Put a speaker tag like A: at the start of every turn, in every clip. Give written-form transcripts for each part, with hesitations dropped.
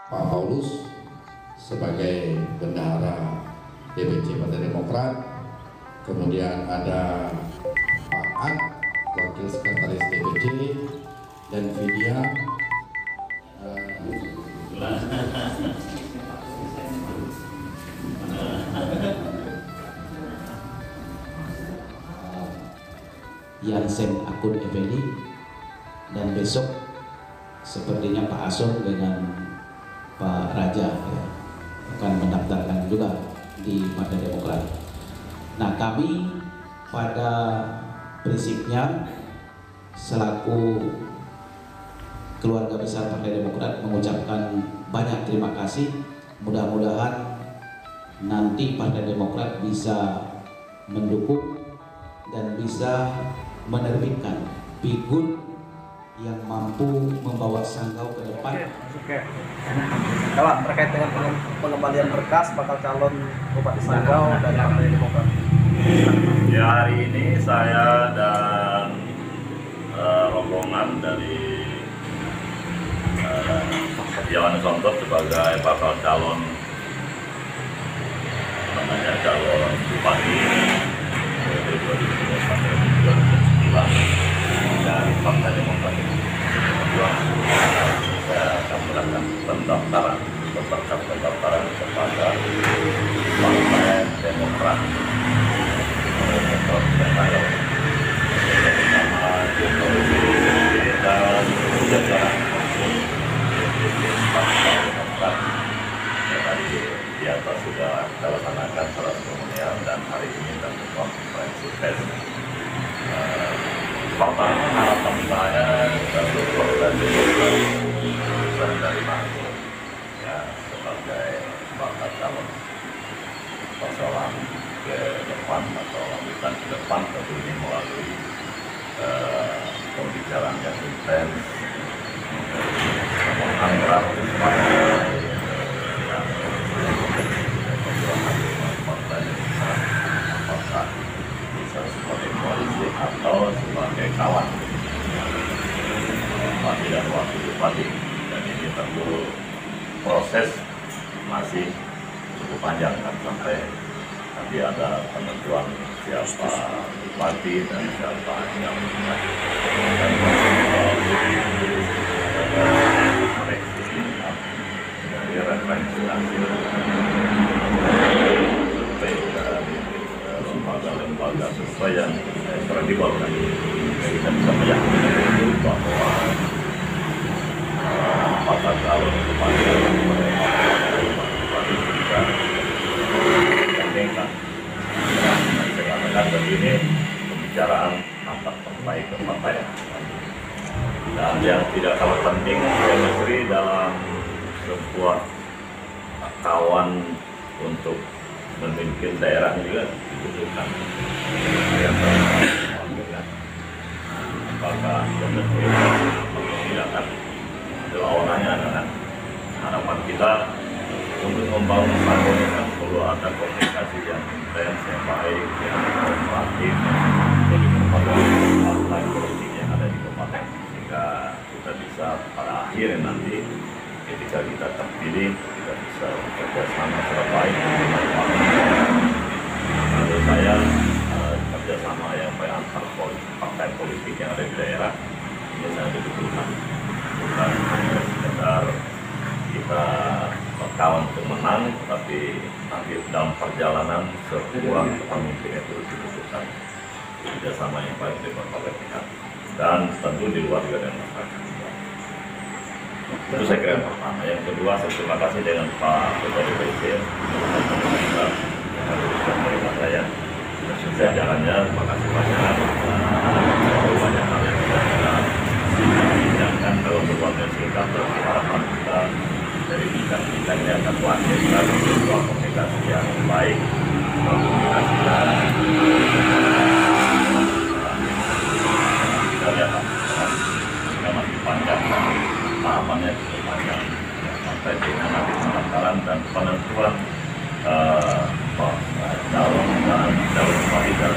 A: Pak Paulus sebagai bendahara DPC Partai Demokrat, kemudian ada Pak Ad, Wakil Sekretaris DPC, dan Vidya
B: Yansen akun Effendi, dan besok sepertinya Pak Asom dengan Pak Raja ya, akan mendaftarkan juga di Partai Demokrat. Nah, kami pada prinsipnya selaku keluarga besar Partai Demokrat mengucapkan banyak terima kasih. Mudah-mudahan nanti Partai Demokrat bisa mendukung dan bisa menerbitkan figur yang mampu membawa Sanggau ke depan.
C: Oke. Kawan, terkait dengan pengembalian berkas bakal calon Bupati Sanggau dan Partai Demokrat.
D: Ya, hari ini saya dan rombongan dari Yohanes Sontot sebagai bakal calon calon Bupati 2009 dari Partai Demokrat. Saya akan melakukan pendaftaran kepada Partai Demokrat. Dan jajaran di atas sudah kita laksanakan salah seremonial dan hari ini kita konferensi pers. Pertama harapan saya satu proses dari Mangu ya sebagai bakal calon persoalan ke depan atau lanjutan ke depan, tentu ini melalui pembicaraan yang intens menganggap apakah bisa sebagai koalisi atau sebagai kawan bupati dan wakil bupati, dan ini tentu proses masih cukup panjang kan sampai nanti ada penentuan siapa bupati dan siapa yang dan dari referensi hasil survei dari lembaga survei yang kredibel kan, kita bisa meyakini bahwa apakah calon bupati bisa dibandingkan. Saya katakan begini, pembicaraan antar partai ke partai. Dan yang tidak kalah penting, chemistry dalam sebuah kawan untuk memimpin daerah juga dibutuhkan. Apakah chemistry tidak kan? Lawanannya adalah harapan kita untuk membangun Sanggau kan perlu ada komunikasi yang intens, yang baik, yang kooperatif dari berbagai partai politik yang ada di kabupaten, sehingga kita bisa pada akhirnya nanti ketika kita terpilih kita bisa bekerja sama secara baik dengan menurut saya kerjasama yang baik antar partai politik yang ada di daerah ini sangat dibutuhkan, bukan hanya sekedar kita berkawan untuk menang, tapi nanti dalam perjalanan sebuah pemimpin itu dibutuhkan kerjasama yang baik dengan partai pihak dan tentu di luar juga dengan masyarakat. Itu saya kira yang pertama. Yang kedua, saya terima kasih dengan Pak Ketua DPC yang menerima saya. Sukses jalannya, terima kasih banyak. Banyak hal yang kita bincangkan kalau berbuatnya singkat, harapan kita dari bincang-bincang yang akan melanjutkan sebuah komunikasi yang baik, komunikasi kita lihat kita masih panjang, tahapannya cukup panjang sampai dengan nanti pendaftaran dan penentuan calon bupati dan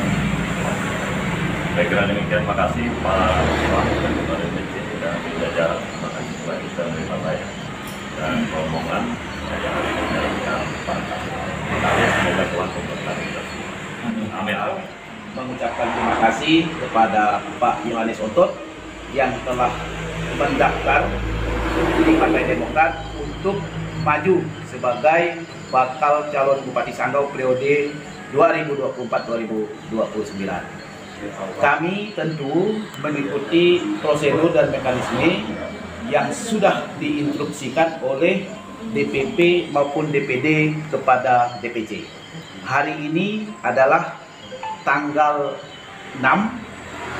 D: saya kira demikian. Terima kasih Pak Ketua DPC dan jajaran, terima kasih telah bisa menerima saya. dan rombongan yang ada di dalam partai. Semoga Tuhan memberkati kita semua. Amin.
B: Mengucapkan terima kasih kepada Pak Yohanes Otot yang telah mendaftar di Partai Demokrat untuk maju sebagai bakal calon Bupati Sanggau periode 2024-2029. Kami tentu mengikuti prosedur dan mekanisme yang sudah diinstruksikan oleh DPP maupun DPD kepada DPC. Hari ini adalah tanggal 6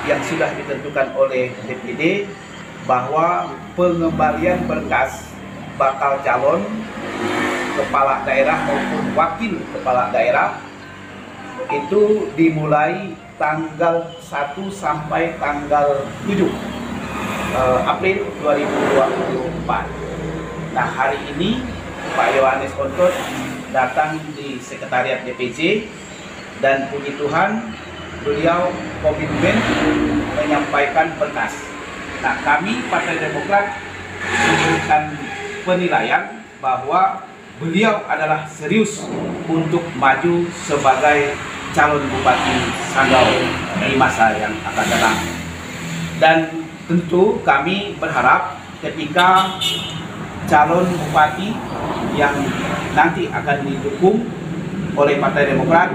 B: yang sudah ditentukan oleh DPD bahwa pengembalian berkas bakal calon kepala daerah maupun wakil kepala daerah itu dimulai tanggal 1 sampai tanggal 7 April 2024. Nah, hari ini Pak Yohanes Otot datang di sekretariat DPC dan puji Tuhan beliau komitmen menyampaikan berkas. Nah, kami Partai Demokrat memberikan penilaian bahwa beliau adalah serius untuk maju sebagai calon Bupati Sanggau di masa yang akan datang. Dan tentu kami berharap ketika calon Bupati yang nanti akan didukung oleh Partai Demokrat,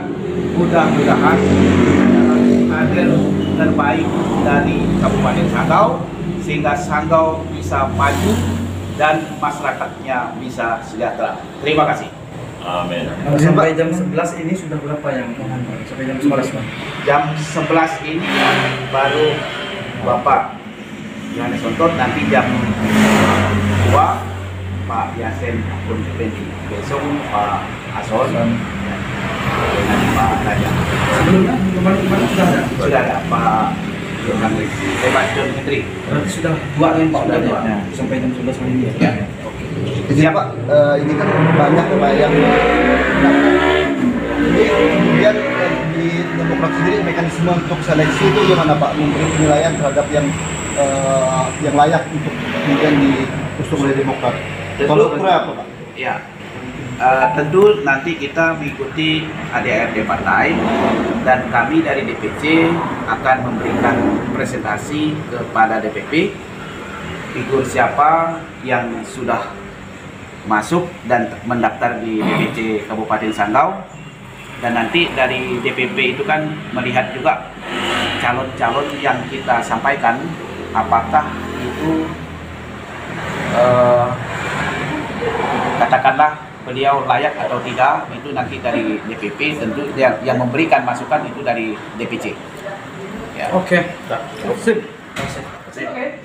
B: mudah-mudahan kader terbaik dari Kabupaten Sanggau sehingga Sanggau bisa maju dan masyarakatnya bisa sejahtera. Terima kasih.
D: Amin.
C: Sampai jam 11 ini sudah berapa yang sampai jam 11?
B: Jam 11 ini baru Bapak Yohanes Otot, nanti jam 2 Pak Yasin Akun Effendi, besok Pak Ason dengan Pak Raja.
C: Sebelumnya kemarin sudah ada?
B: Sudah ada Pak Yohanes Menteri.
C: Berarti sudah 2 yang Pak
B: Sudah dua.
C: sampai jam 11 hari ini
B: Ya.
E: Jadi Pak, ini kan banyak Pak yang ini kemudian di Demokrat sendiri mekanisme untuk seleksi itu gimana Pak? Memberi penilaian terhadap yang layak untuk kemudian diusung oleh Demokrat. Kalau apa Pak?
B: Ya, tentu nanti kita mengikuti ADART partai dan kami dari DPC akan memberikan presentasi kepada DPP figur siapa yang sudah masuk dan mendaftar di DPC Kabupaten Sanggau, dan nanti dari DPP itu kan melihat juga calon-calon yang kita sampaikan apakah itu katakanlah beliau layak atau tidak, itu nanti dari DPP, tentu yang memberikan masukan itu dari DPC. Ya.
C: Oke. Sip.
B: Oke.